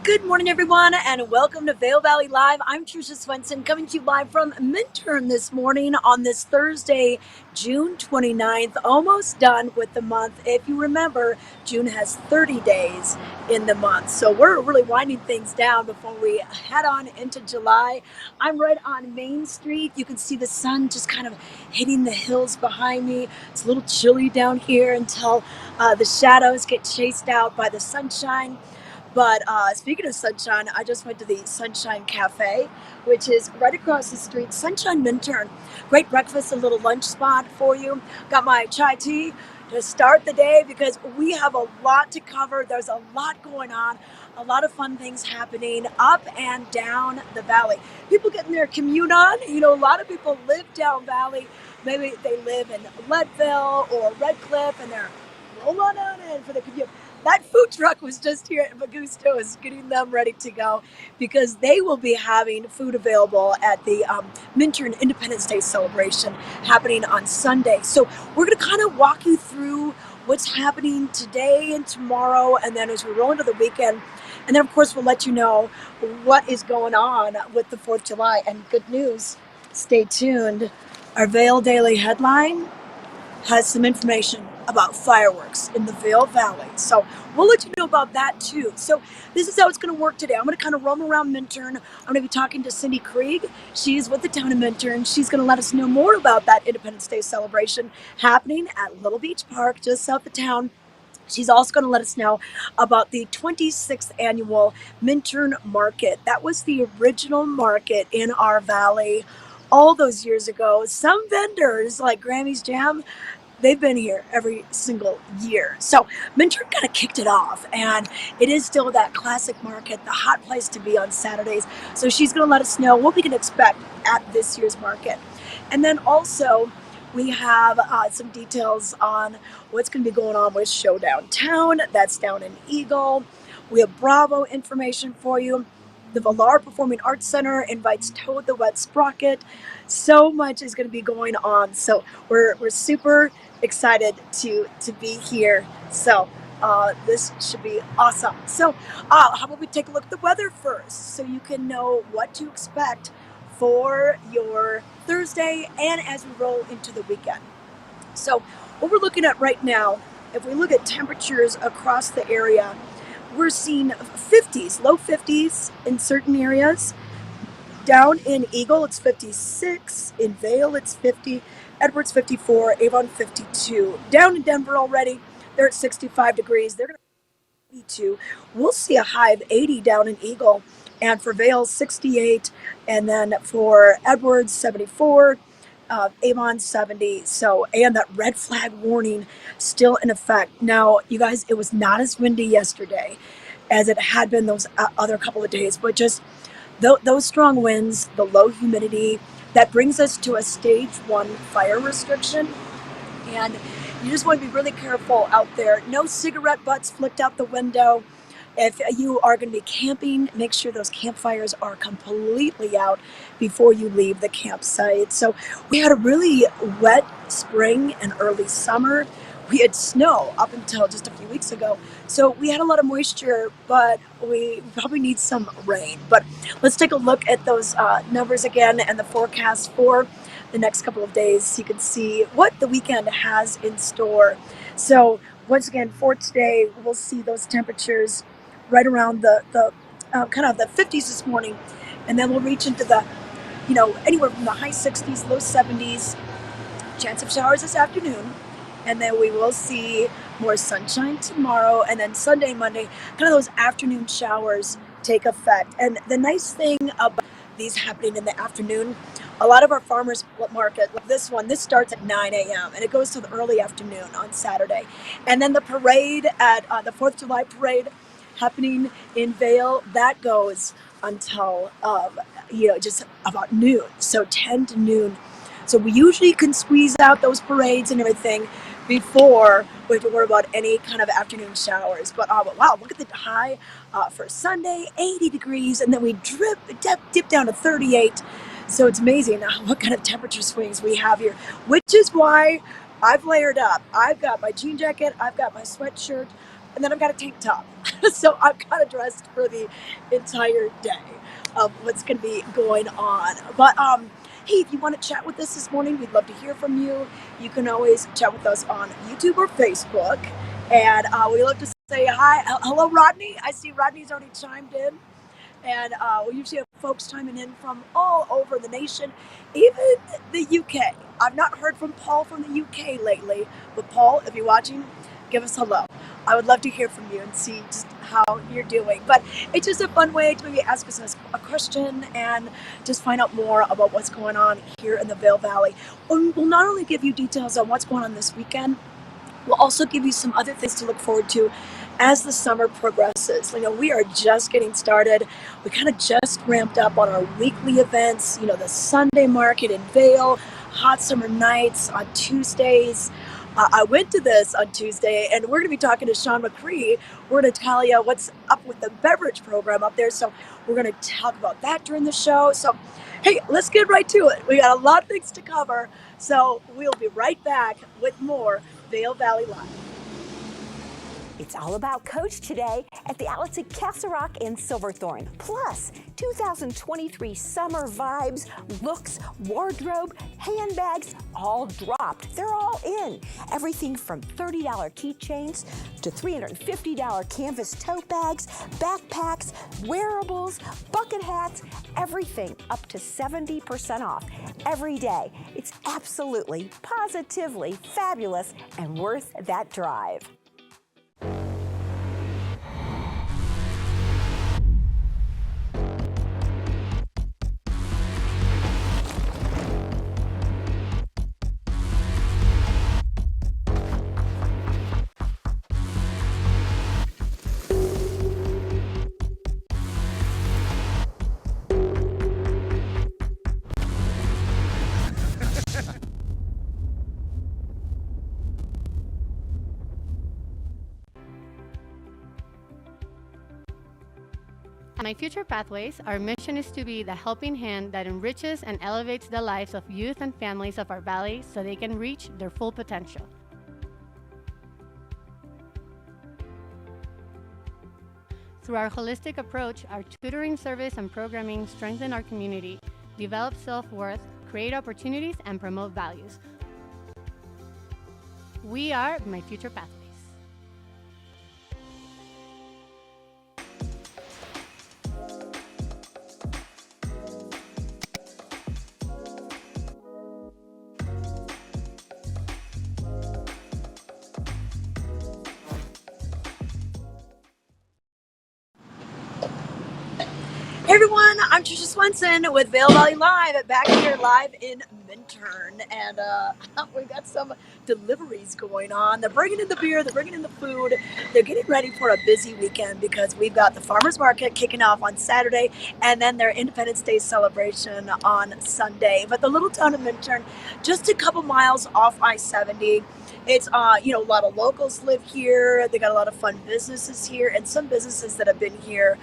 Good morning, everyone, and welcome to Vail Valley Live. I'm Tricia Swenson, coming to you live from Minturn this morning on this Thursday, June 29th. Almost done with the month. If you remember, June has 30 days in the month, so we're really winding things down before we head on into July. I'm right on Main Street. You can see the sun just kind of hitting the hills behind me. It's a little chilly down here until the shadows get chased out by the sunshine. But speaking of sunshine, I just went to the Sunshine Cafe, which is right across the street. Sunshine Minturn. Great breakfast, a little lunch spot for you. Got my chai tea to start the day because we have a lot to cover. There's a lot going on, a lot of fun things happening up and down the valley. People getting their commute on. You know, a lot of people live down valley. Maybe they live in Leadville or Red Cliff and they're rolling on in for the commute. That food truck was just here at Magusto's getting them ready to go because they will be having food available at the Minturn Independence Day celebration happening on Sunday. So we're going to kind of walk you through what's happening today and tomorrow, and then as we roll into the weekend. And then, of course, we'll let you know what is going on with the 4th of July. And good news, stay tuned. Our Vail Daily headline has some information about fireworks in the Vail Valley. So we'll let you know about that too. So this is how it's going to work today. I'm going to kind of roam around Minturn. I'm going to be talking to Cindy Krieg. She's with the town of Minturn. She's going to let us know more about that Independence Day celebration happening at Little Beach Park just south of town. She's also going to let us know about the 26th annual Minturn Market. That was the original market in our valley all those years ago. Some vendors like Grammy's Jam, they've been here every single year. So Minturn kind of kicked it off, and it is still that classic market, the hot place to be on Saturdays. So she's going to let us know what we can expect at this year's market. And then also, we have some details on what's going to be going on with Show Downtown. That's down in Eagle. We have Bravo information for you. The Valar Performing Arts Center invites Toad the Wet Sprocket. So much is going to be going on. So we're super excited to be here. So this should be awesome. So how about we take a look at the weather first so you can know what to expect for your Thursday and as we roll into the weekend. So what we're looking at right now, if we look at temperatures across the area, we're seeing 50s, low 50s in certain areas. Down in Eagle, it's 56. In Vail, it's 50. Edwards, 54. Avon, 52. Down in Denver already, they're at 65 degrees. They're going to be 82. We'll see a high of 80 down in Eagle. And for Vail, 68. And then for Edwards, 74. Avon 70. So, and that red flag warning still in effect. Now, you guys, it was not as windy yesterday as it had been those other couple of days, but just those strong winds, the low humidity, that brings us to a stage 1 fire restriction. And you just want to be really careful out there. No cigarette butts flicked out the window. If you are going to be camping, make sure those campfires are completely out before you leave the campsite. So we had a really wet spring and early summer. We had snow up until just a few weeks ago. So we had a lot of moisture, but we probably need some rain. But let's take a look at those numbers again and the forecast for the next couple of days so you can see what the weekend has in store. So once again, for today, we'll see those temperatures right around the kind of the 50s this morning, and then we'll reach into the, anywhere from the high 60s, low 70s. Chance of showers this afternoon, and then we will see more sunshine tomorrow, and then Sunday, Monday, kind of those afternoon showers take effect. And the nice thing about these happening in the afternoon, a lot of our farmers market, like this starts at 9 a.m. and it goes to the early afternoon on Saturday. And then the parade at the 4th of July parade happening in Vail, that goes until just about noon, so 10 to noon. So we usually can squeeze out those parades and everything before we have to worry about any kind of afternoon showers. But wow, look at the high for Sunday, 80 degrees, and then we dip down to 38. So it's amazing what kind of temperature swings we have here, which is why I've layered up. I've got my jean jacket, I've got my sweatshirt, and then I've got a tank top. So I'm kind of dressed for the entire day of what's going to be going on. But hey, if you want to chat with us this morning, we'd love to hear from you. You can always chat with us on YouTube or Facebook. And we love to say hi. Hello, Rodney. I see Rodney's already chimed in. And we usually have folks chiming in from all over the nation, even the UK. I've not heard from Paul from the UK lately, but Paul, if you're watching, give us hello. I would love to hear from you and see just how you're doing. But it's just a fun way to maybe ask us a question and just find out more about what's going on here in the Vail Valley. We'll not only give you details on what's going on this weekend, we'll also give you some other things to look forward to as the summer progresses. You know, we are just getting started. We kind of just ramped up on our weekly events, you know, the Sunday market in Vail, hot summer nights on Tuesdays. I went to this on Tuesday, and we're going to be talking to Sean McCree. We're going to tell you what's up with the beverage program up there. So we're going to talk about that during the show. So, hey, let's get right to it. We got a lot of things to cover. So we'll be right back with more Vail Valley Live. It's all about Coach today at the outlets at Castle Rock and Silverthorne. Plus, 2023 summer vibes, looks, wardrobe, handbags, all dropped. They're all in. Everything from $30 keychains to $350 canvas tote bags, backpacks, wearables, bucket hats, everything up to 70% off every day. It's absolutely, positively fabulous and worth that drive. At My Future Pathways, our mission is to be the helping hand that enriches and elevates the lives of youth and families of our valley so they can reach their full potential. Through our holistic approach, our tutoring service and programming strengthen our community, develop self-worth, create opportunities, and promote values. We are My Future Pathways. Hey everyone, I'm Tricia Swenson with Vail Valley Live, back here live in Minturn, and we've got some deliveries going on. They're bringing in the beer, they're bringing in the food, they're getting ready for a busy weekend because we've got the Farmers Market kicking off on Saturday and then their Independence Day celebration on Sunday. But the little town of Minturn, just a couple miles off I-70, it's, a lot of locals live here, they got a lot of fun businesses here, and some businesses that have been here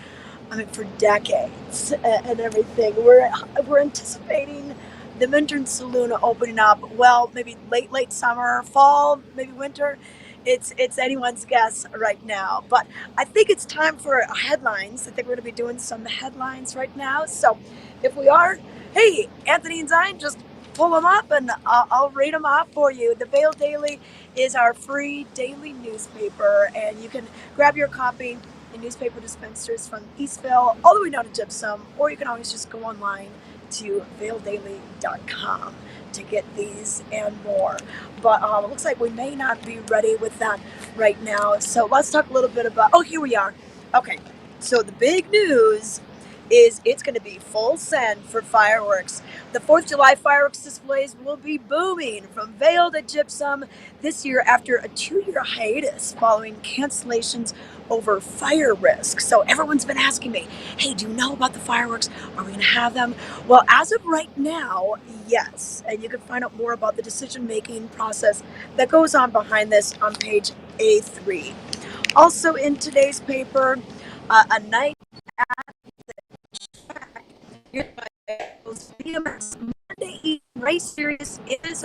for decades and everything. We're anticipating the Minturn Saloon opening up. Well, maybe late summer, fall, maybe winter. It's anyone's guess right now. But I think it's time for headlines. I think we're going to be doing some headlines right now. So if we are, hey, Anthony and Zion, just pull them up and I'll read them off for you. The Vail Daily is our free daily newspaper, and you can grab your copy in newspaper dispensers from Eastville all the way down to Gypsum, or you can always just go online to vaildaily.com to get these and more. But it looks like we may not be ready with that right now. So let's talk a little bit about, here we are. Okay, so the big news is it's going to be full send for fireworks. The 4th of July fireworks displays will be booming from Vail to Gypsum this year after a 2-year hiatus following cancellations over fire risk. So everyone's been asking me, hey, do you know about the fireworks? Are we going to have them? Well, as of right now, yes. And you can find out more about the decision-making process that goes on behind this on page A3. Also in today's paper, a night Monday evening race series is,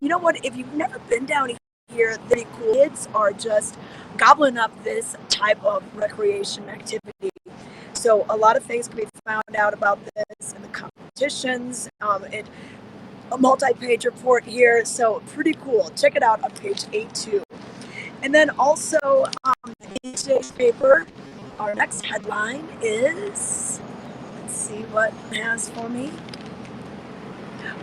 you know what, if you've never been down here, the kids are just gobbling up this type of recreation activity. So a lot of things can be found out about this in the competitions. A multi-page report here, so pretty cool. Check it out on page 82. And then also in today's paper, our next headline is, let's see what it has for me.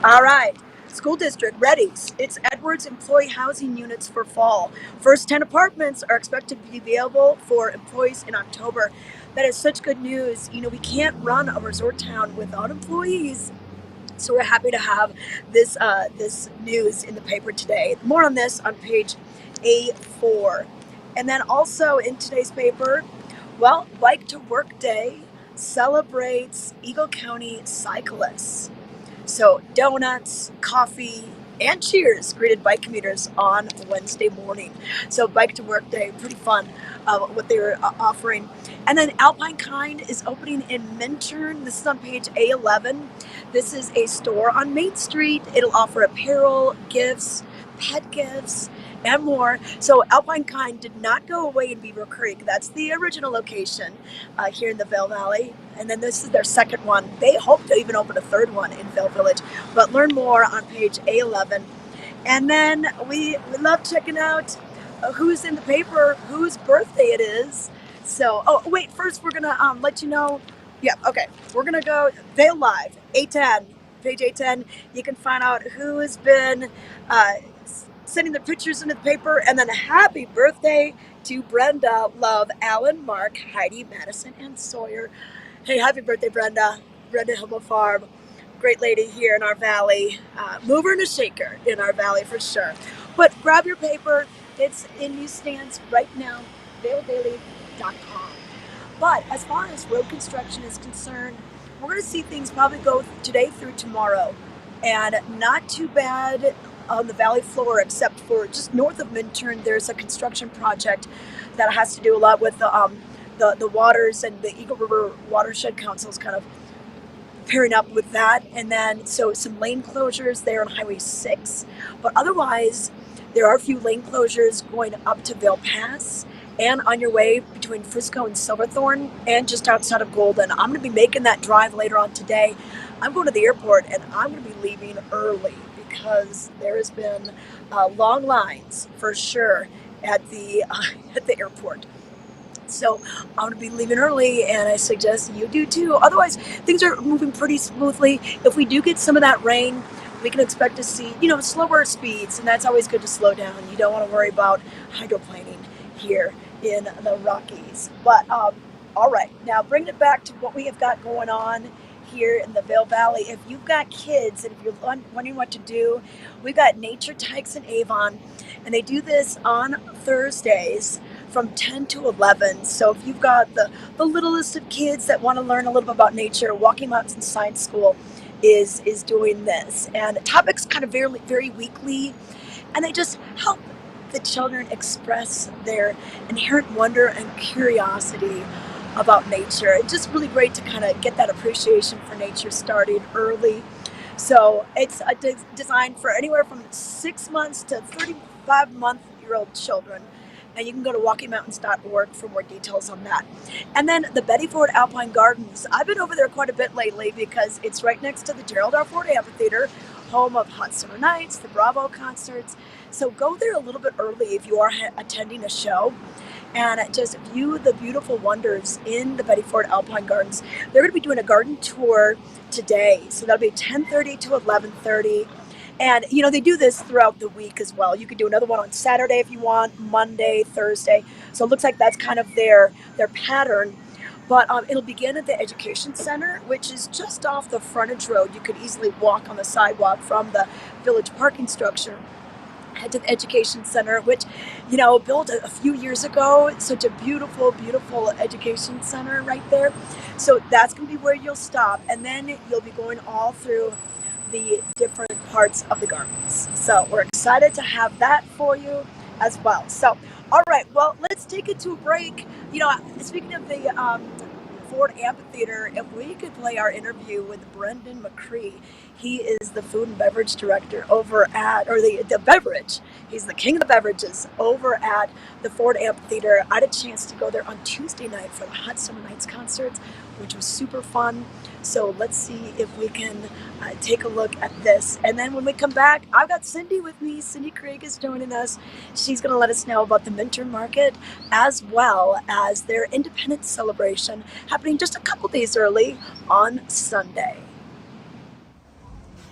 All right. School district readies its Edwards employee housing units for fall. First 10 apartments are expected to be available for employees in October. That is such good news. You know, we can't run a resort town without employees. So we're happy to have this news in the paper today. More on this on page A4. And then also in today's paper, well, Bike to Work Day celebrates Eagle County cyclists. So donuts, coffee, and cheers greeted bike commuters on Wednesday morning. So Bike to Work Day, pretty fun what they were offering. And then Alpine Kind is opening in Minturn. This is on page A11. This is a store on Main Street. It'll offer apparel, gifts, pet gifts, and more. So Alpine Kind did not go away in Beaver Creek. That's the original location here in the Vail Valley. And then this is their second one. They hope to even open a third one in Vail Village. But learn more on page A11. And then we love checking out who's in the paper, whose birthday it is. So, oh, wait, first we're going to let you know. Yeah, okay. We're going to go Vail Live, 810, page 810. You can find out who has been sending their pictures into the paper. And then a happy birthday to Brenda, Love, Alan, Mark, Heidi, Madison, and Sawyer. Hey, happy birthday, Brenda. Brenda Hillman Farm. Great lady here in our valley. Mover and a shaker in our valley for sure. But grab your paper. It's in newsstands right now, vaildaily.com. But as far as road construction is concerned, we're going to see things probably go today through tomorrow. And not too bad on the valley floor, except for just north of Minturn, there's a construction project that has to do a lot with the waters, and the Eagle River Watershed Council is kind of pairing up with that. And then so some lane closures there on Highway 6. But otherwise, there are a few lane closures going up to Vail Pass and on your way between Frisco and Silverthorne and just outside of Golden. I'm going to be making that drive later on today. I'm going to the airport and I'm going to be leaving early because there has been long lines for sure at the airport. So I'm going to be leaving early, and I suggest you do too. Otherwise, things are moving pretty smoothly. If we do get some of that rain, we can expect to see, slower speeds, and that's always good to slow down. You don't want to worry about hydroplaning here in the Rockies. But all right, now bringing it back to what we have got going on here in the Vail Valley. If you've got kids and if you're wondering what to do, we've got Nature Tykes in Avon, and they do this on Thursdays from 10 to 11. So if you've got the littlest of kids that want to learn a little bit about nature, Walking Mountains Science School is doing this. And topics kind of very, very weekly, and they just help the children express their inherent wonder and curiosity about nature. It's just really great to kind of get that appreciation for nature started early. So it's designed for anywhere from 6 months to 35-month-old children. And you can go to walkingmountains.org for more details on that. And then the Betty Ford Alpine Gardens. I've been over there quite a bit lately because it's right next to the Gerald R. Ford Amphitheater, home of Hot Summer Nights, the Bravo concerts. So go there a little bit early if you are attending a show and just view the beautiful wonders in the Betty Ford Alpine Gardens. They're going to be doing a garden tour today. So that'll be 10:30 to 11:30. And, they do this throughout the week as well. You could do another one on Saturday if you want, Monday, Thursday. So it looks like that's kind of their pattern. But it'll begin at the Education Center, which is just off the frontage road. You could easily walk on the sidewalk from the village parking structure. Head to the Education Center, which, built a few years ago. Such a beautiful, beautiful education center right there. So that's going to be where you'll stop. And then you'll be going all through the different parts of the gardens. So we're excited to have that for you as well. So, all right, well, let's take it to a break. Speaking of the Ford Amphitheater if we could play our interview with Brendan McCree. He is the food and beverage director over at, or the beverage. He's the king of the beverages over at the Ford Amphitheater. I had a chance to go there on Tuesday night for the Hot Summer Nights concerts, which was super fun. So let's see if we can take a look at this. And then when we come back, I've got Cindy with me. Cindy Craig is joining us. She's going to let us know about the Minturn Market as well as their Independence celebration happening just a couple days early on Sunday.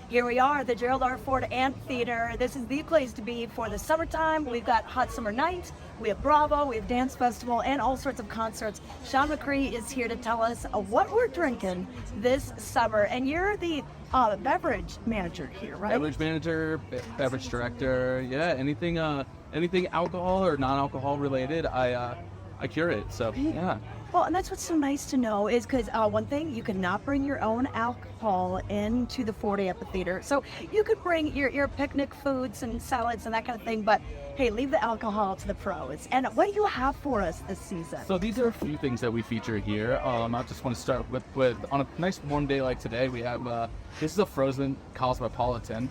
Here we are, the Gerald R. Ford Amphitheater. This is the place to be for the summertime. We've got Hot Summer Nights, we have Bravo, we have Dance Festival, and all sorts of concerts. Sean McCree is here to tell us what we're drinking this summer. And you're the beverage manager here, right? Beverage manager, beverage director, yeah, anything alcohol or non-alcohol related, I curate, so yeah. Well, and that's what's so nice to know is because one thing, you cannot bring your own alcohol into the Ford Amphitheater. So you could bring your picnic foods and salads and that kind of thing, but hey, leave the alcohol to the pros. And what do you have for us this season? So these are a few things that we feature here. I just want to start with on a nice warm day like today, we have, this is a frozen Cosmopolitan,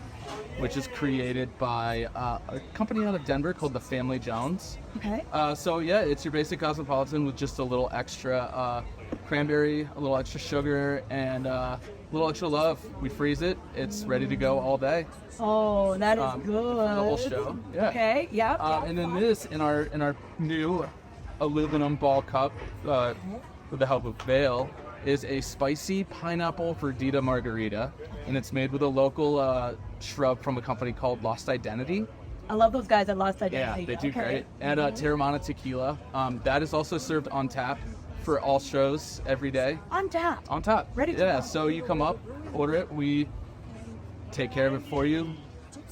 which is created by a company out of Denver called the Family Jones. Okay. So yeah, it's your basic Cosmopolitan with just a little extra cranberry, a little extra sugar, and a little extra love. We freeze it. It's ready to go all day. Oh, that is good. The whole show. Yeah. Okay. Yeah. And then this in our new aluminum ball cup with the help of Vail is a spicy pineapple verdita margarita, and it's made with a local shrub from a company called Lost Identity. I love those guys at Lost Identity. Yeah, they do great. And Terramana tequila. That is also served on tap for all shows every day. On tap. On tap. Ready to Yeah, go. so you come up, order it, we take care of it for you,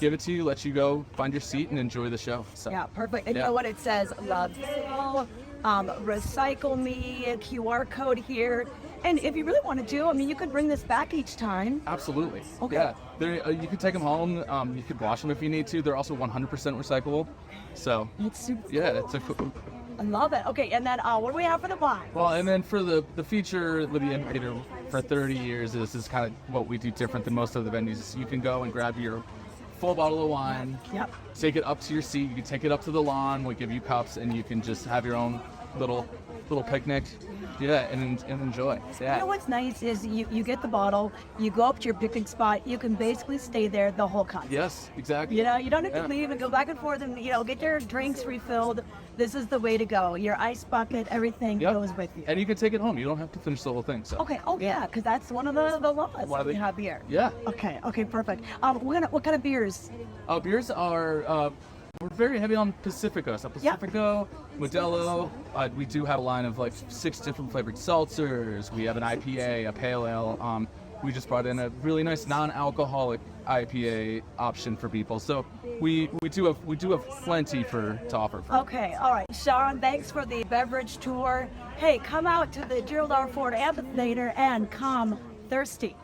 give it to you, let you go find your seat and enjoy the show. So Yeah, perfect. And yeah. you know what it says? Love Vail, recycle me, a QR code here. And if you really want to you could bring this back each time. Absolutely. Okay. Yeah, you can take them home. You could wash them if you need to. They're also 100% recyclable. So It's super yeah, cool. it's a cool. I love it. Okay, and then what do we have for the wine? Well, and then for the feature with the Innovator for 30 years, this is kind of what we do different than most of the venues. You can go and grab your full bottle of wine, Yep. take it up to your seat, you can take it up to the lawn, we'll give you cups, and you can just have your own little picnic, yeah, and enjoy. Yeah. You know what's nice is you get the bottle, you go up to your picnic spot, you can basically stay there the whole concert. Yes, exactly. You know, you don't have to Yeah. leave and go back and forth and, get your drinks refilled. This is the way to go. Your ice bucket, everything Yep. goes with you. And you can take it home. You don't have to finish the whole thing. So. Okay. Oh, yeah, because that's one of the laws One of we the- have here. Yeah. Okay, perfect. What kind of beers? Beers are we're very heavy on Pacifico. So Pacifico, Modelo. We do have a line of like 6 different flavored seltzers. We have an IPA, a pale ale. We just brought in a really nice non-alcoholic IPA option for people. So we do have plenty to offer. Okay, all right. Sean, thanks for the beverage tour. Hey, come out to the Gerald R. Ford Amphitheater and come thirsty.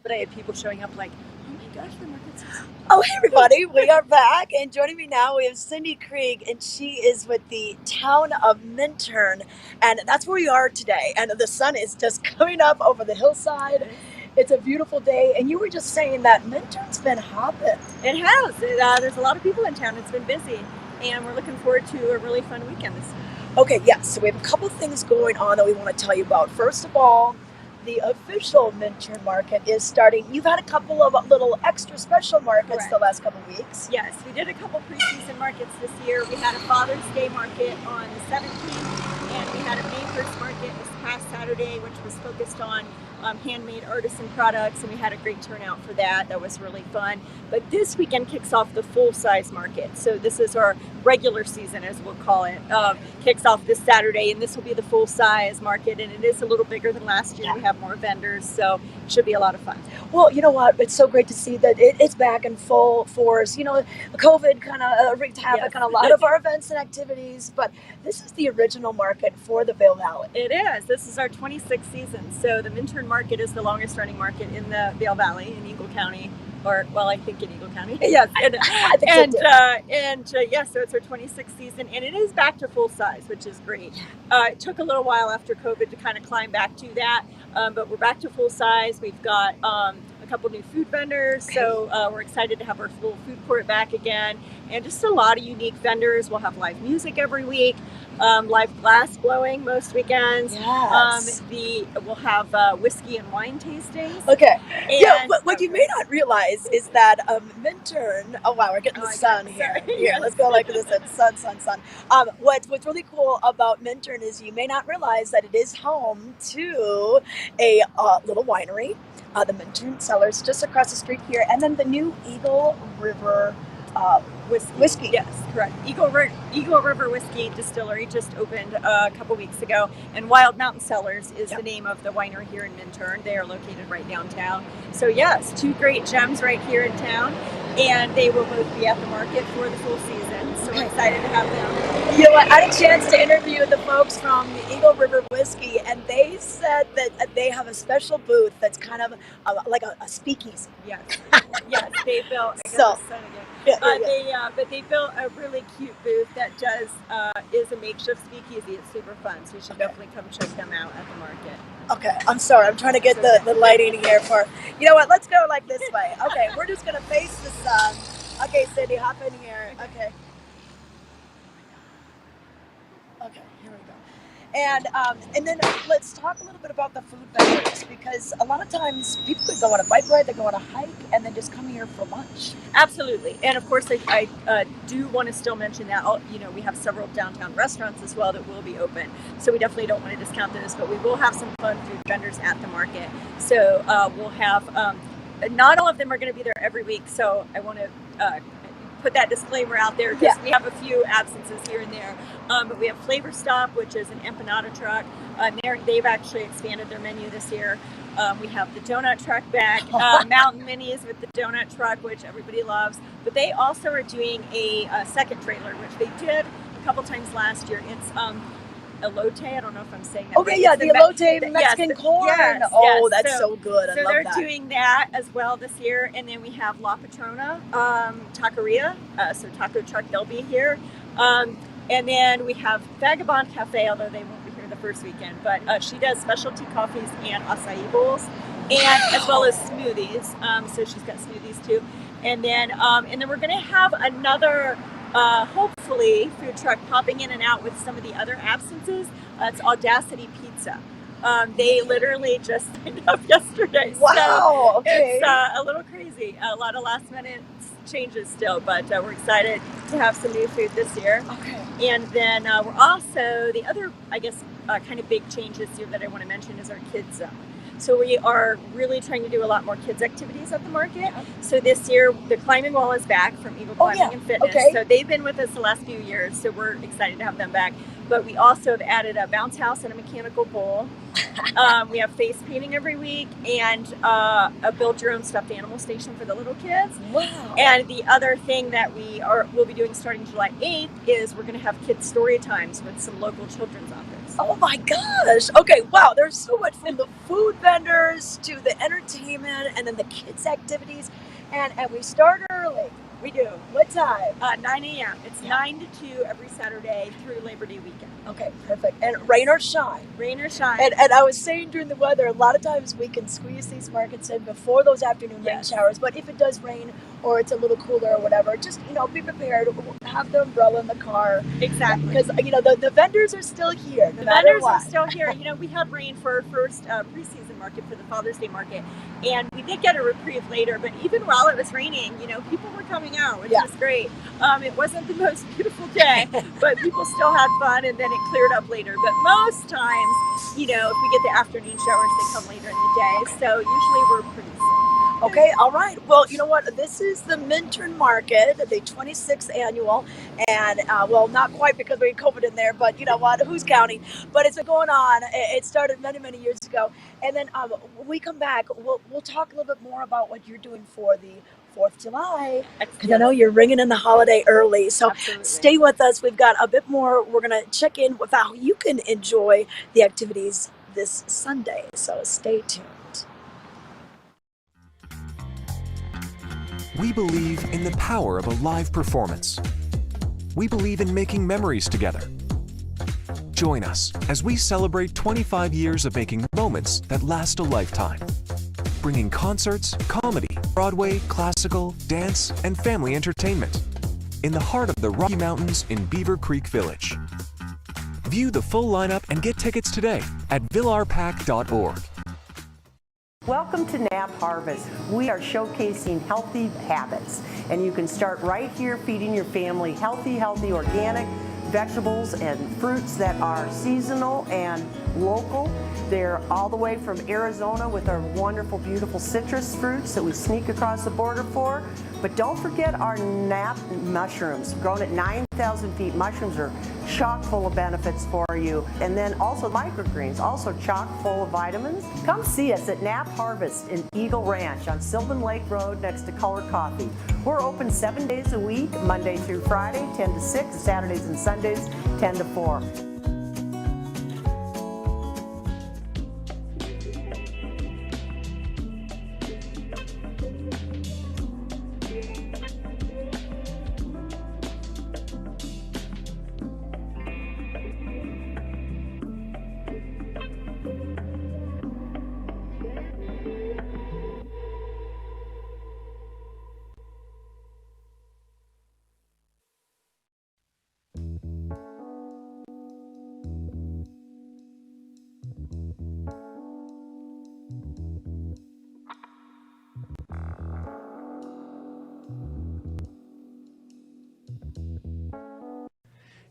But I had people showing up like, oh my gosh, the market's... Oh, hey everybody, we are back, and joining me now we have Cindy Craig, and she is with the town of Minturn, and that's where we are today, and the sun is just coming up over the hillside. It's a beautiful day, and you were just saying that Minturn's been hopping. It has. There's a lot of people in town. It's been busy, and we're looking forward to a really fun weekend this week. Okay, yes, so we have a couple things going on that we want to tell you about. First of all, the official Minturn Market is starting. You've had a couple of little extra special markets Correct. the last couple of weeks. Yes, we did a couple pre-season markets this year. We had a Father's Day market on the 17th, and we had a May 1st market this past Saturday, which was focused on handmade artisan products, and we had a great turnout for that. That was really fun. But this weekend kicks off the full-size market. So this is our regular season, as we'll call it, kicks off this Saturday, and this will be the full size market, and it is a little bigger than last year. We have more vendors, so it should be a lot of fun. Well, you know what? It's so great to see that it's back in full force. You know, COVID kind of wreaked havoc on a lot of our events and activities, but this is the original market for the Vail Valley. It is. This is our 26th season. So the Minturn Market is the longest running market in the Vail Valley in Eagle County. Or, well, I think in Eagle County. Yes, I think so too. Yeah, so it's our 26th season, and it is back to full size, which is great. It took a little while after COVID to kind of climb back to that, but we're back to full size. We've got a couple new food vendors, so we're excited to have our full food court back again, and just a lot of unique vendors. We'll have live music every week. Live glass blowing most weekends. Yes. We'll have whiskey and wine tastings. Okay. And yeah, what you may not realize is that Minturn. Oh wow, we're getting the sun here. Here, let's go like this. Sun. What's really cool about Minturn is you may not realize that it is home to a little winery, the Minturn Cellars, just across the street here, and then the new Eagle River whiskey. Yes, correct. Eagle River Whiskey Distillery just opened a couple weeks ago, and Wild Mountain Cellars is the name of the winery here in Minturn. They are located right downtown. So yes, two great gems right here in town, and they will both be at the market for the full season. So we're excited to have them. You know what? I had a chance to interview the folks from the Eagle River Whiskey, and they said that they have a special booth that's kind of like a speakeasy. Yes, yes, they built. But they built a really cute booth that is a makeshift speakeasy. It's super fun, so you should definitely come check them out at the market. Okay, I'm sorry. I'm trying to get the lighting here for. You know what? Let's go like this way. Okay, we're just gonna face the sun. Okay, Cindy, hop in here. Okay. Okay, here we go. And then let's talk a little bit about the food vendors, because a lot of times people could go on a bike ride, they go on a hike, and then just come here for lunch. Absolutely, and of course I do want to still mention that we have several downtown restaurants as well that will be open, so we definitely don't want to discount those, but we will have some fun food vendors at the market. So we'll have not all of them are going to be there every week, so I want to put that disclaimer out there, because we have a few absences here and there. But we have Flavor Stop, which is an empanada truck. They've actually expanded their menu this year. We have the donut truck back, Mountain Minis with the donut truck, which everybody loves. But they also are doing a second trailer, which they did a couple times last year. It's elote. I don't know if I'm saying that. Okay, right. The elote Mexican corn. Yes, that's so good. I love that. So they're doing that as well this year. And then we have La Patrona Taqueria, so taco truck, they'll be here. And then we have Vagabond Cafe, although they won't be here the first weekend, but she does specialty coffees and acai bowls, and as well as smoothies. So she's got smoothies too. And then we're going to have another hopefully food truck popping in and out with some of the other absences. It's Audacity Pizza. They literally just signed up yesterday. Wow. So okay. It's a little crazy. A lot of last minute changes still, but we're excited to have some new food this year. Okay. And then we're also, the other, I guess, kind of big change this year that I want to mention is our kids zone. So we are really trying to do a lot more kids activities at the market. So this year, the climbing wall is back from Eagle Climbing and Fitness. Okay. So they've been with us the last few years, so we're excited to have them back. But we also have added a bounce house and a mechanical bull. We have face painting every week, and a build your own stuffed animal station for the little kids. Wow. And the other thing that we'll be doing starting July 8th is we're going to have kids story times with some local children's authors. Oh my gosh. Okay, wow, there's so much from the food vendors to the entertainment and then the kids activities. And we start early. We do. What time? 9 a.m. It's 9 to 2 every Saturday through Labor Day weekend. Okay, perfect. And rain or shine. Rain or shine. And I was saying during the weather, a lot of times we can squeeze these markets in before those afternoon rain showers. But if it does rain or it's a little cooler or whatever, just, be prepared. Have the umbrella in the car. Exactly. Because, the vendors are still here. The vendors are still here. We had rain for our first preseason market for the Father's Day market. And we did get a reprieve later. But even while it was raining, people were coming out, which was great. It wasn't the most beautiful day, but people still had fun, and then it cleared up later. But most times, if we get the afternoon showers, they come later in the day. So usually we're pretty safe. Okay, all right. Well, you know what? This is the Minturn Market, the 26th annual, and well, not quite because we had COVID in there, but you know what? Who's counting? But it's been going on. It started many, many years ago, and then when we come back, we'll talk a little bit more about what you're doing for the 4th of July, because I know you're ringing in the holiday early. So stay with us. We've got a bit more. We're gonna check in with how you can enjoy the activities this Sunday. So stay tuned. We believe in the power of a live performance. We believe in making memories together. Join us as we celebrate 25 years of making moments that last a lifetime. Bringing concerts, comedy, Broadway, classical, dance, and family entertainment in the heart of the Rocky Mountains in Beaver Creek Village. View the full lineup and get tickets today at villarpack.org. Welcome to Nap Harvest. We are showcasing healthy habits, and you can start right here feeding your family healthy organic vegetables and fruits that are seasonal and local. They're all the way from Arizona with our wonderful, beautiful citrus fruits that we sneak across the border for. But don't forget our nap mushrooms, grown at 9,000 feet. Mushrooms are chock full of benefits for you. And then also microgreens, also chock full of vitamins. Come see us at Nap Harvest in Eagle Ranch on Sylvan Lake Road next to Color Coffee. We're open 7 days a week, Monday through Friday, 10 to 6, Saturdays and Sundays, 10 to 4.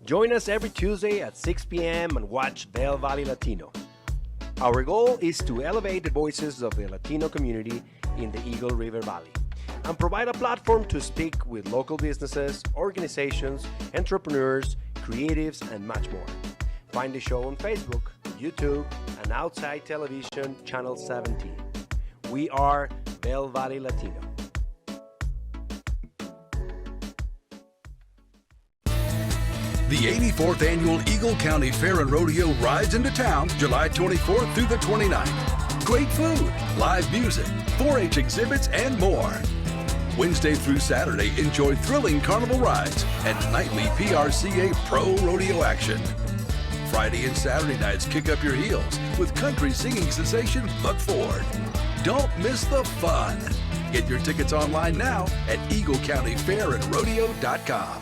Join us every Tuesday at 6 p.m. and watch Vail Valley Latino. Our goal is to elevate the voices of the Latino community in the Eagle River Valley and provide a platform to speak with local businesses, organizations, entrepreneurs, creatives, and much more. Find the show on Facebook, YouTube, and Outside Television Channel 17. We are Vail Valley Latino. The 84th Annual Eagle County Fair and Rodeo rides into town July 24th through the 29th. Great food, live music, 4-H exhibits, and more. Wednesday through Saturday, enjoy thrilling carnival rides and nightly PRCA Pro Rodeo action. Friday and Saturday nights kick up your heels with country singing sensation Buck Ford. Don't miss the fun. Get your tickets online now at EagleCountyFairandRodeo.com.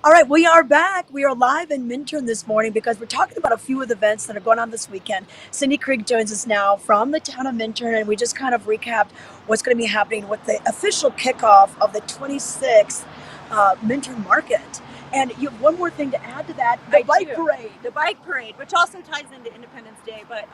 All right, we are back. We are live in Minturn this morning because we're talking about a few of the events that are going on this weekend. Cindy Krieg joins us now from the town of Minturn, and we just kind of recapped what's going to be happening with the official kickoff of the 26th Minturn Market. And you have one more thing to add to that, the bike parade. The bike parade, which also ties into Independence Day. But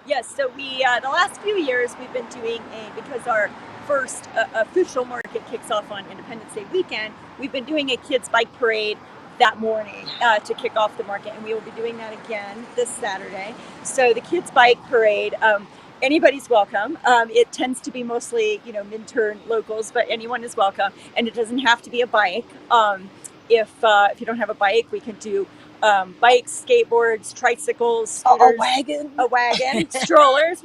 yes, so we, the last few years, we've been doing because our first official market kicks off on Independence Day weekend, we've been doing a kids bike parade that morning to kick off the market, and we will be doing that again this Saturday. So the kids bike parade, anybody's welcome. It tends to be mostly, Minturn locals, but anyone is welcome, and it doesn't have to be a bike. If you don't have a bike, we can do bikes, skateboards, tricycles, scooters, a wagon, strollers,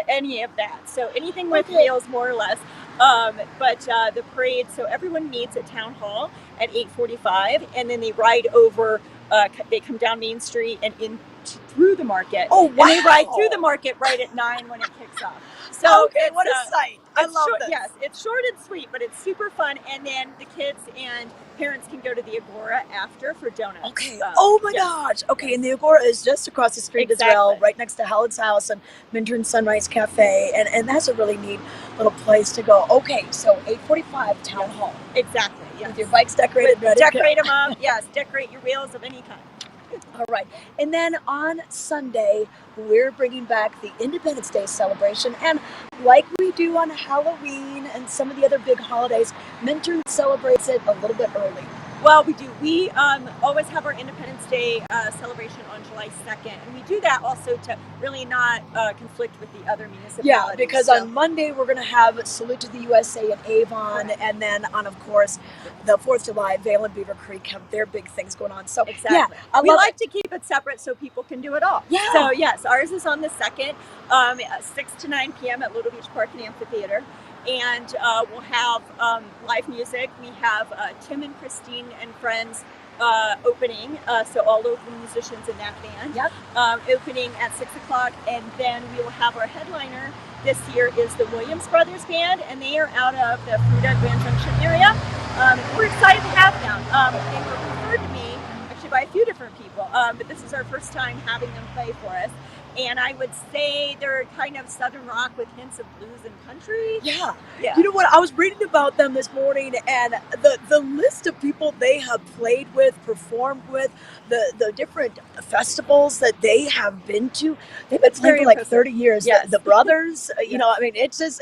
any of that. So anything with wheels, more or less. But the parade, so everyone meets at Town Hall at 8:45, and then they ride over. They come down Main Street and in through the market. Oh, wow! And they ride through the market right at 9 when it kicks off. So what a sight! I love this. Yes, it's short and sweet, but it's super fun. And then the kids and parents can go to the Agora after for donuts. Okay. Oh my gosh. Okay, and the Agora is just across the street as well, right next to Helen's house and Minturn Sunrise Cafe, and that's a really neat little place to go. Okay, so 8:45 Town Hall. Exactly. Yes. With your bikes decorated, ready decorate them up. Yes, decorate your wheels of any kind. All right. And then on Sunday, we're bringing back the Independence Day celebration. And like we do on Halloween and some of the other big holidays, Minturn celebrates it a little bit early. Well, we do. We always have our Independence Day celebration on July 2nd. And we do that also to really not conflict with the other municipalities. Yeah, because on Monday, we're going to have Salute to the USA in Avon. Right. And then on, of course, the 4th of July, Vail and Beaver Creek have their big things going on. So, exactly. Yeah, we like to keep it separate so people can do it all. Yeah. So, yes, ours is on the 2nd, 6 to 9 p.m. at Little Beach Park and Amphitheater. And we'll have live music. We have Tim and Christine and Friends opening, so all local musicians in that band. Yep. Opening at 6 o'clock, and then we will have our headliner this year is the Williams Brothers Band, and they are out of the Fruita Grand Junction area. We're excited to have them. They were referred to me actually by a few different people, but this is our first time having them play for us. And I would say they're kind of southern rock with hints of blues and country. Yeah. Yeah. You know what? I was reading about them this morning, and the list of people they have played with, performed with, the different festivals that they have been to. They've been playing for like 30 years. Yes. The brothers, you know, I mean, it's just,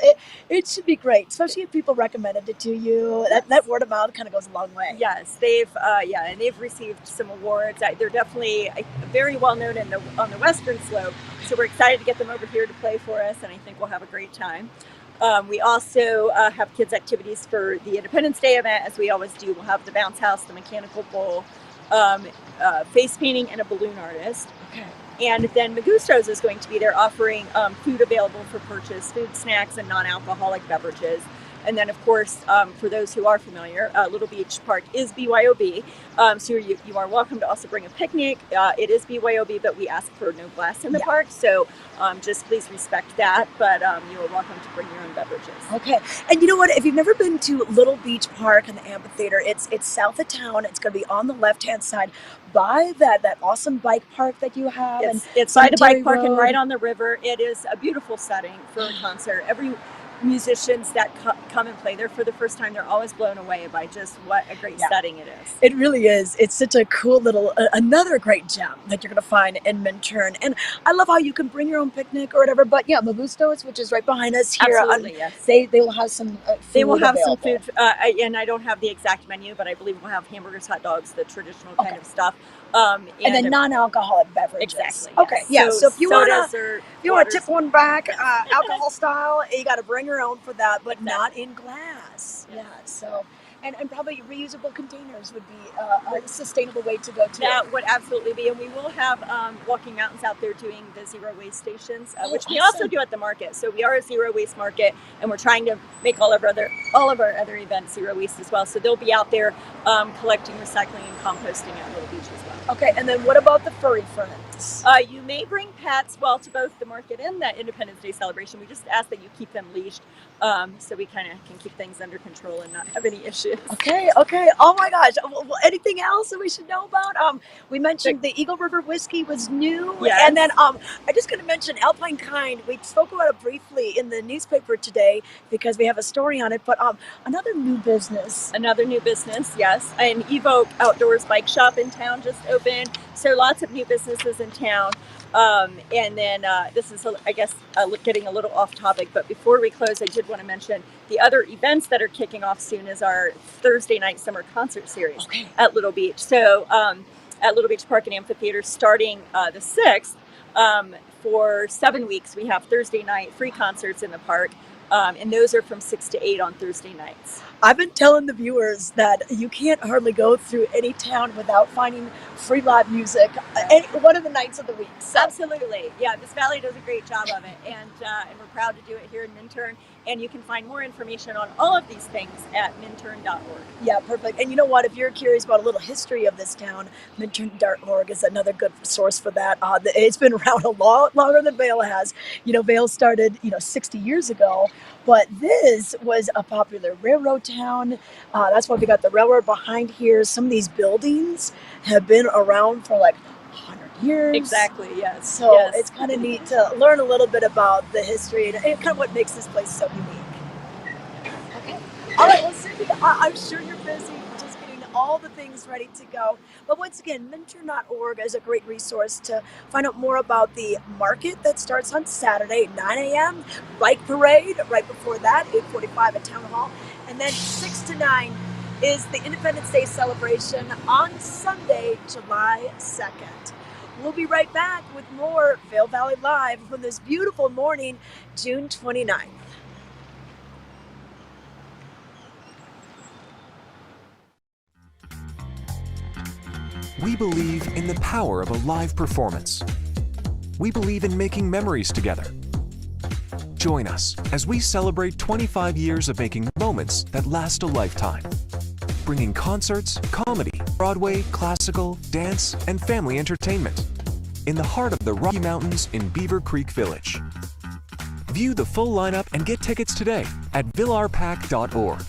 it should be great, especially if people recommended it to you. Yes. That word of mouth kind of goes a long way. Yes, they've and they've received some awards. They're definitely very well known on the Western Slope. So we're excited to get them over here to play for us, and I think we'll have a great time. We also have kids' activities for the Independence Day event, as we always do. We'll have the bounce house, the mechanical bull, face painting, and a balloon artist. Okay. And then Magusto's is going to be there offering food available for purchase, food, snacks, and non-alcoholic beverages. And then, of course, for those who are familiar, Little Beach Park is BYOB. So you are welcome to also bring a picnic. It is BYOB, but we ask for no glass in the park. So just please respect that. But you are welcome to bring your own beverages. Okay. And you know what? If you've never been to Little Beach Park and the amphitheater, it's south of town. It's going to be on the left-hand side by that awesome bike park that you have. It's by the bike park and right on the river. It is a beautiful setting for a concert. Every musicians that come and play there for the first time, they're always blown away by just what a great setting it is. It really is. It's such a cool little, another great gem that you're going to find in Minturn. And I love how you can bring your own picnic or whatever. But yeah, Magusto's, which is right behind us here. Absolutely, yes. They will have some food. They will have available. some food. And I don't have the exact menu, but I believe we'll have hamburgers, hot dogs, the traditional kind of stuff. And then non-alcoholic beverages. Exactly. Okay. Yes. So if you want to tip waters. one back, alcohol style, you got to bring your own for that, but not in glass. Yeah. So. And probably reusable containers would be a sustainable way to go to. That would absolutely be, and we will have Walking Mountains out there doing the zero waste stations, which we also do at the market. So we are a zero waste market, and we're trying to make all of our other events zero waste as well. So they'll be out there collecting, recycling, and composting at Little Beach as well. Okay, and then what about the furry friends? You may bring pets, to both the market and the Independence Day celebration. We just ask that you keep them leashed, so we kind of can keep things under control and not have any issues. Okay. Oh my gosh. Well, anything else that we should know about? We mentioned the Eagle River whiskey was new. Yes. And then I'm just going to mention Alpine Kind. We spoke about it briefly in the newspaper today because we have a story on it. But another new business. Another new business, yes. An Evoke Outdoors bike shop in town just opened. So lots of new businesses in town. And then this is, I guess, getting a little off topic, but before we close, I did want to mention the other events that are kicking off soon is our Thursday night summer concert series at Little Beach. So at Little Beach Park and Amphitheater starting the 6th, for 7 weeks, we have Thursday night free concerts in the park. And those are from 6 to 8 on Thursday nights. I've been telling the viewers that you can't hardly go through any town without finding free live music any one of the nights of the week. So. Absolutely. Yeah, this valley does a great job of it. And we're proud to do it here in Minturn. And you can find more information on all of these things at minturn.org. Yeah, perfect. And you know what? If you're curious about a little history of this town, minturn.org is another good source for that. It's been around a lot longer than Vail has. You know, Vail started, 60 years ago. But this was a popular railroad town. That's why we got the railroad behind here. Some of these buildings have been around for like 100 years. Exactly, yes. So it's kind of neat to learn a little bit about the history and kind of what makes this place so unique. Okay. All right, well, Cindy, I'm sure you're busy just getting all the things ready to go. But once again, Minturn.org is a great resource to find out more about the market that starts on Saturday, 9 a.m., bike parade right before that, 8:45 at Town Hall, and then 6 to 9 is the Independence Day celebration on Sunday, July 2nd. We'll be right back with more Vail Valley Live on this beautiful morning, June 29th. We believe in the power of a live performance. We believe in making memories together. Join us as we celebrate 25 years of making moments that last a lifetime. Bringing concerts, comedy, Broadway, classical, dance, and family entertainment in the heart of the Rocky Mountains in Beaver Creek Village. View the full lineup and get tickets today at villarpack.org.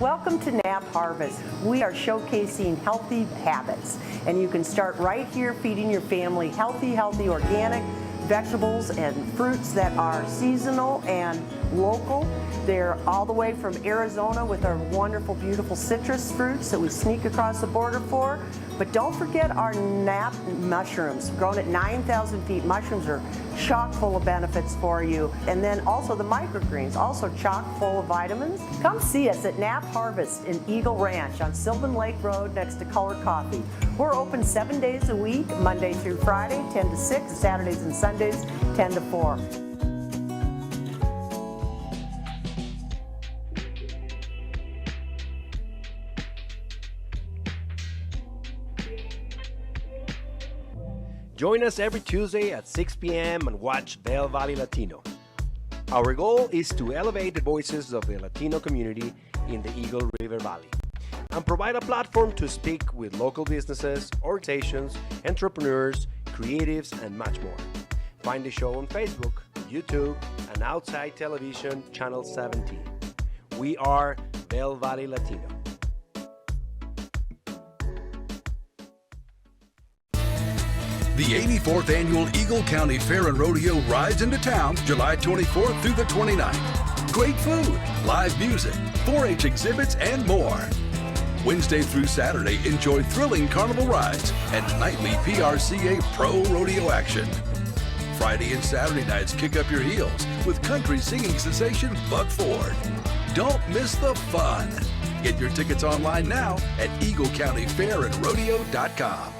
Welcome to Nap Harvest. We are showcasing healthy habits, and you can start right here feeding your family healthy, organic vegetables and fruits that are seasonal and local. They're all the way from Arizona with our wonderful, beautiful citrus fruits that we sneak across the border for. But don't forget our nap mushrooms, grown at 9,000 feet. Mushrooms are chock full of benefits for you. And then also the microgreens, also chock full of vitamins. Come see us at Nap Harvest in Eagle Ranch on Sylvan Lake Road next to Color Coffee. We're open 7 days a week, Monday through Friday, 10 to 6, Saturdays and Sundays, 10 to 4. Join us every Tuesday at 6 p.m. and watch Vail Valley Latino. Our goal is to elevate the voices of the Latino community in the Eagle River Valley and provide a platform to speak with local businesses, organizations, entrepreneurs, creatives, and much more. Find the show on Facebook, YouTube, and Outside Television Channel 17. We are Vail Valley Latino. The 84th Annual Eagle County Fair and Rodeo rides into town July 24th through the 29th. Great food, live music, 4-H exhibits, and more. Wednesday through Saturday, enjoy thrilling carnival rides and nightly PRCA Pro Rodeo action. Friday and Saturday nights kick up your heels with country singing sensation Buck Ford. Don't miss the fun. Get your tickets online now at EagleCountyFairandRodeo.com.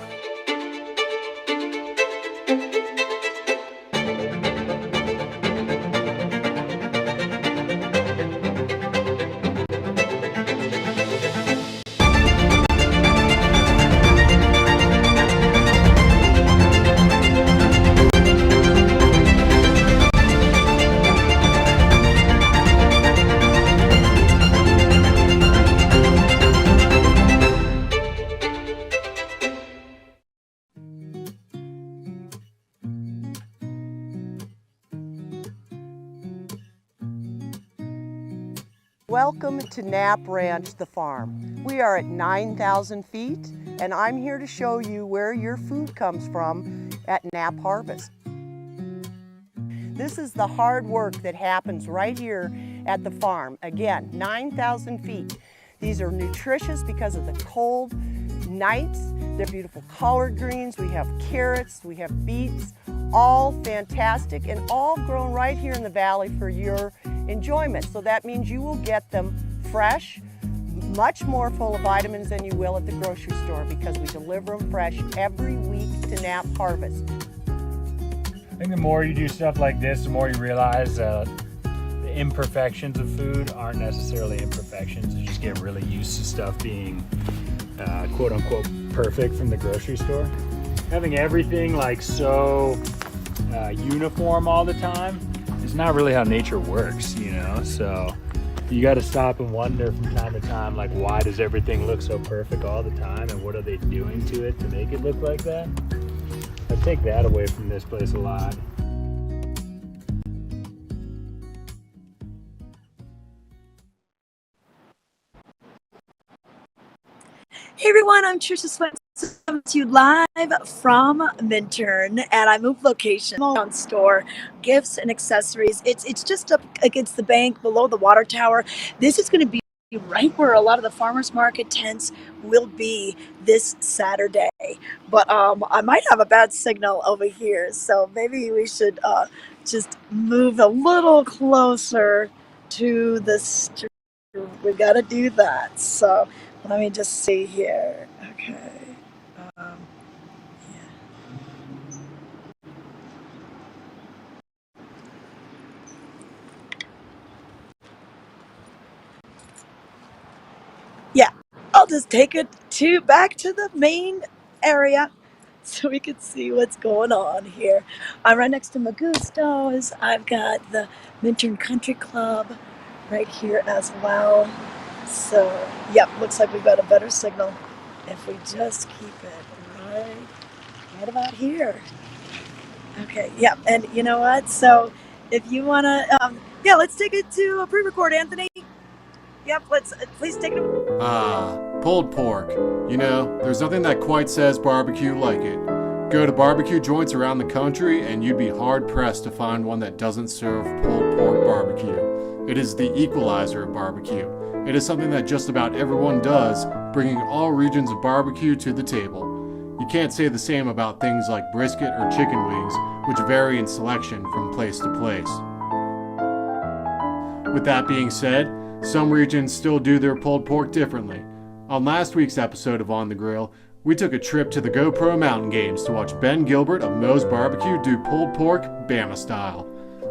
Welcome to Knapp Ranch, the farm. We are at 9,000 feet, and I'm here to show you where your food comes from at Knapp Harvest. This is the hard work that happens right here at the farm. Again, 9,000 feet. These are nutritious because of the cold nights. They're beautiful collard greens. We have carrots, we have beets, all fantastic and all grown right here in the valley for your enjoyment. So that means you will get them fresh, much more full of vitamins than you will at the grocery store because we deliver them fresh every week to Knapp Harvest. I think the more you do stuff like this, the more you realize the imperfections of food aren't necessarily imperfections. You just get really used to stuff being quote unquote perfect from the grocery store. Having everything like so uniform all the time is not really how nature works, you know? So you got to stop and wonder from time to time, like, why does everything look so perfect all the time, and what are they doing to it to make it look like that? I take that away from this place a lot. Hey everyone, I'm Tricia Swenson coming to you live from Minturn, and I moved location. Store, gifts and accessories. It's just up against the bank below the water tower. This is going to be right where a lot of the farmers market tents will be this Saturday. But I might have a bad signal over here, so maybe we should just move a little closer to the street. We got to do that. So let me just see here. Okay. Um, yeah, I'll just take it back to the main area so we can see what's going on here. I'm right next to Magusto's. I've got the Minturn Country Club right here as well. So, yep, looks like we've got a better signal if we just keep it right about here. Okay, yeah, and you know what? So, if you want to, yeah, let's take it to a pre-record, Anthony. Yep, let's please take it. Pulled pork. You know, there's nothing that quite says barbecue like it. Go to barbecue joints around the country and you'd be hard-pressed to find one that doesn't serve pulled pork barbecue. It is the equalizer of barbecue. It is something that just about everyone does, bringing all regions of barbecue to the table. You can't say the same about things like brisket or chicken wings, which vary in selection from place to place. With that being said, some regions still do their pulled pork differently. On last week's episode of On the Grill, we took a trip to the GoPro Mountain Games to watch Ben Gilbert of Moe's Barbecue do pulled pork Bama style.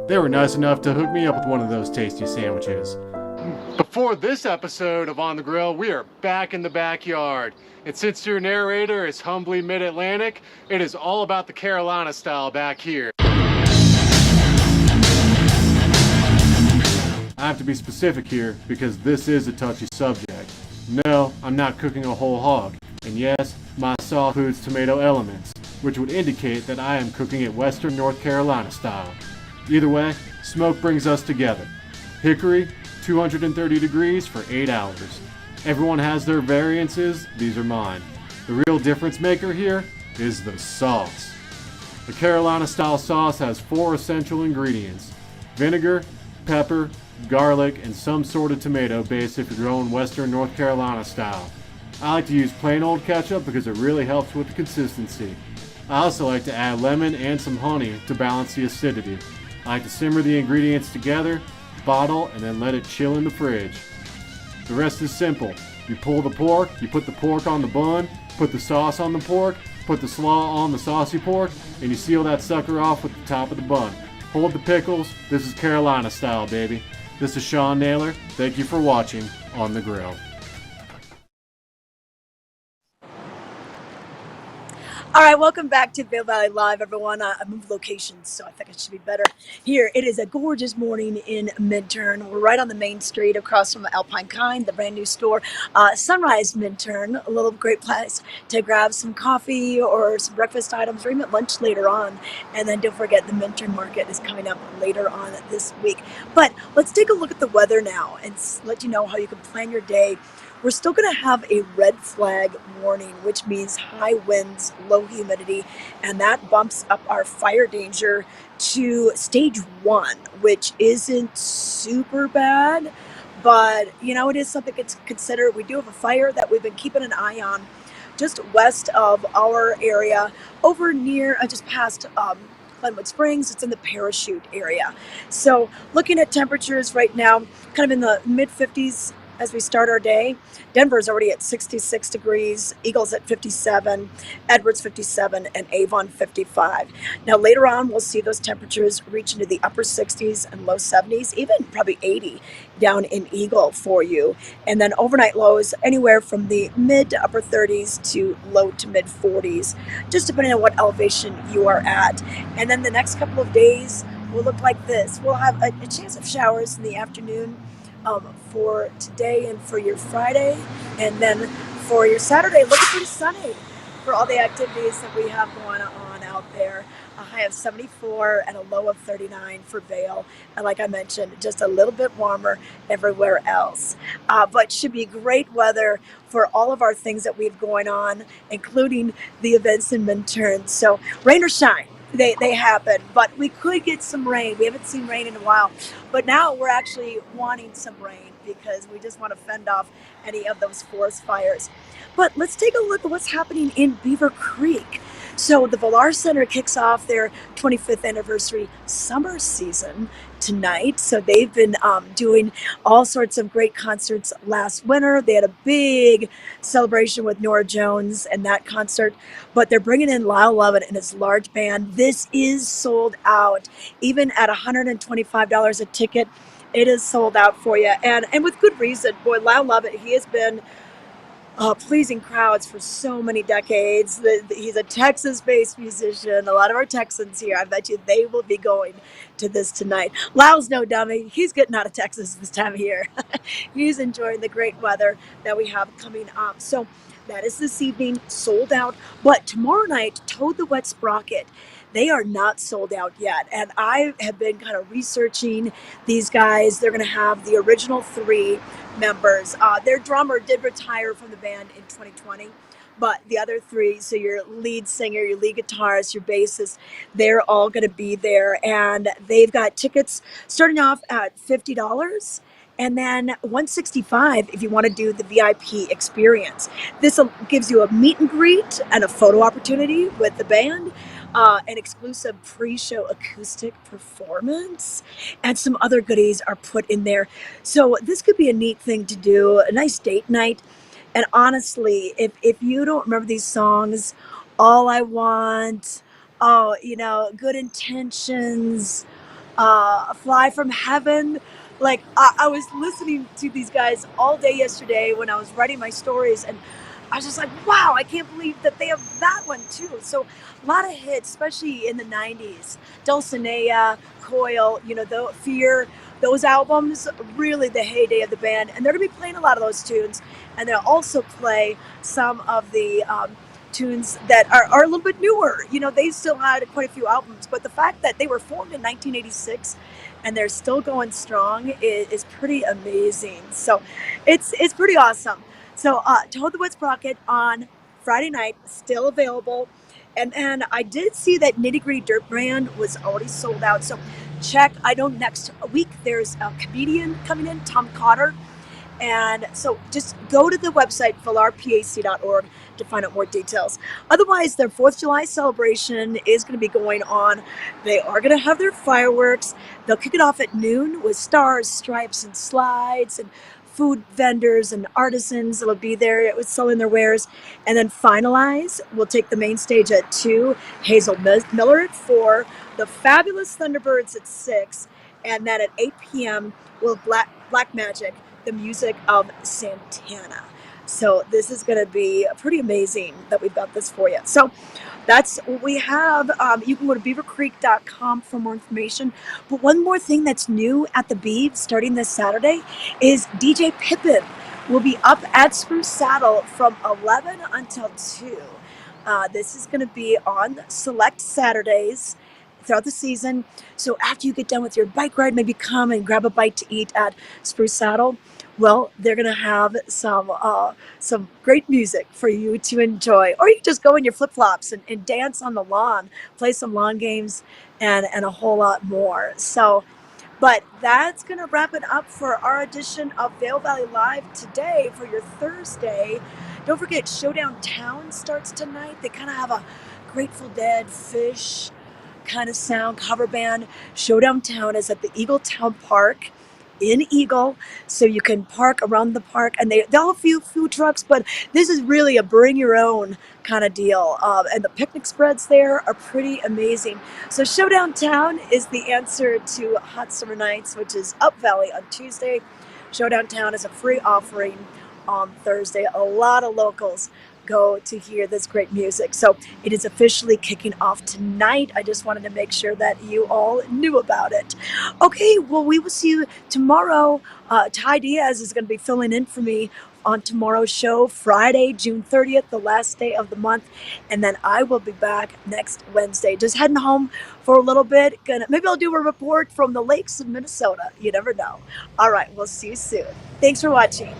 They were nice enough to hook me up with one of those tasty sandwiches. Before this episode of On the Grill, we are back in the backyard. And since your narrator is humbly mid-Atlantic, it is all about the Carolina style back here. I have to be specific here because this is a touchy subject. No, I'm not cooking a whole hog. And yes, my sauce includes tomato elements, which would indicate that I am cooking it Western North Carolina style. Either way, smoke brings us together. Hickory, 230 degrees for 8 hours. Everyone has their variances, these are mine. The real difference maker here is the sauce. The Carolina style sauce has 4 essential ingredients: vinegar, pepper, garlic, and some sort of tomato base if you're going Western North Carolina style. I like to use plain old ketchup because it really helps with the consistency. I also like to add lemon and some honey to balance the acidity. I like to simmer the ingredients together, bottle, and then let it chill in the fridge. The rest is simple. You pull the pork, you put the pork on the bun, put the sauce on the pork, put the slaw on the saucy pork, and you seal that sucker off with the top of the bun. Hold the pickles. This is Carolina style, baby. This is Sean Naylor. Thank you for watching On the Grill. All right, welcome back to Vail Valley Live, everyone. I moved locations, so I think it should be better. Here, it is a gorgeous morning in Minturn. We're right on the main street across from Alpine Kind, the brand new store. Sunrise Minturn, a little great place to grab some coffee or some breakfast items or even lunch later on. And then don't forget the Minturn Market is coming up later on this week. But let's take a look at the weather now and let you know how you can plan your day. We're still going to have a red flag warning, which means high winds, low humidity, and that bumps up our fire danger to stage 1, which isn't super bad, but you know, it is something to consider. We do have a fire that we've been keeping an eye on just west of our area, over near just past Glenwood Springs. It's in the Parachute area. So looking at temperatures right now, kind of in the mid 50s as we start our day. Denver's already at 66 degrees, Eagles at 57, Edwards 57, and Avon 55. Now later on, we'll see those temperatures reach into the upper 60s and low 70s, even probably 80 down in Eagle for you. And then overnight lows anywhere from the mid to upper 30s to low to mid 40s, just depending on what elevation you are at. And then the next couple of days will look like this. We'll have a chance of showers in the afternoon for today and for your Friday, and then for your Saturday, looking pretty sunny for all the activities that we have going on out there. A high of 74 and a low of 39 for Vail, and like I mentioned, just a little bit warmer everywhere else. But should be great weather for all of our things that we have going on, including the events in Minturn. So rain or shine, they happen, but we could get some rain. We haven't seen rain in a while, but now we're actually wanting some rain. because we just want to fend off any of those forest fires. But let's take a look at what's happening in Beaver Creek. So the Valar Center kicks off their 25th anniversary summer season tonight. So they've been doing all sorts of great concerts last winter. They had a big celebration with Norah Jones and that concert, but they're bringing in Lyle Lovett and his large band. This is sold out, even at $125 a ticket. It is sold out for you, and with good reason. Boy, Lyle Lovett, he has been pleasing crowds for so many decades. He's a Texas-based musician. A lot of our Texans here, I bet you they will be going to this tonight. Lyle's no dummy. He's getting out of Texas this time of year. He's enjoying the great weather that we have coming up. So that is this evening, sold out. But tomorrow night, Toad the Wet Sprocket, they are not sold out yet. And I have been kind of researching these guys. They're going to have the original three members. Their drummer did retire from the band in 2020, but the other three, so your lead singer, your lead guitarist, your bassist, they're all going to be there. And they've got tickets starting off at $50 and then $165 if you want to do the VIP experience. This gives you a meet and greet and a photo opportunity with the band. An exclusive pre-show acoustic performance, and some other goodies are put in there. So this could be a neat thing to do, a nice date night. And honestly, if you don't remember these songs, All I Want, Good Intentions, Fly from Heaven. Like, I was listening to these guys all day yesterday when I was writing my stories, and I was just like, wow, I can't believe that they have that one too. So a lot of hits, especially in the 90s. Dulcinea, Coil, Fear, those albums, really the heyday of the band. And they're going to be playing a lot of those tunes. And they'll also play some of the tunes that are a little bit newer. They still had quite a few albums, but the fact that they were formed in 1986 and they're still going strong is pretty amazing. So it's pretty awesome. So Toad the Wet Sprocket on Friday night, still available. And I did see that Nitty Gritty Dirt Brand was already sold out. So check. I know next week there's a comedian coming in, Tom Cotter. And so just go to the website, valarpac.org, to find out more details. Otherwise, their 4th of July celebration is going to be going on. They are going to have their fireworks. They'll kick it off at noon with stars, stripes, and slides, and food vendors and artisans that'll be there with selling their wares. And then finalize, we'll take the main stage at 2, Hazel Miller at 4, the Fabulous Thunderbirds at 6, and then at 8 p.m. we'll Black Magic, the music of Santana. So this is going to be pretty amazing that we've got this for you. So that's what we have. You can go to beavercreek.com for more information. But one more thing that's new at the Beav starting this Saturday is DJ Pippin will be up at Spruce Saddle from 11 until 2. This is going to be on select Saturdays throughout the season. So after you get done with your bike ride, maybe come and grab a bite to eat at Spruce Saddle. Well, they're going to have some great music for you to enjoy. Or you can just go in your flip-flops and dance on the lawn, play some lawn games, and a whole lot more. So, but that's going to wrap it up for our edition of Vail Valley Live today for your Thursday. Don't forget, Showdown Town starts tonight. They kind of have a Grateful Dead, Fish kind of sound cover band. Showdown Town is at the Eagle Town Park in Eagle, so you can park around the park, and they'll have a few food trucks, but this is really a bring your own kind of deal. And the picnic spreads there are pretty amazing. So Showdown Town is the answer to Hot Summer Nights, which is Up Valley on Tuesday. Showdown Town is a free offering on Thursday. A lot of locals go to hear this great music. So it is officially kicking off tonight. I just wanted to make sure that you all knew about it. Okay, well, we will see you tomorrow. Ty Diaz is going to be filling in for me on tomorrow's show, Friday, June 30th, the last day of the month. And then I will be back next Wednesday. Just heading home for a little bit. Maybe I'll do a report from the lakes of Minnesota. You never know. All right, we'll see you soon. Thanks for watching.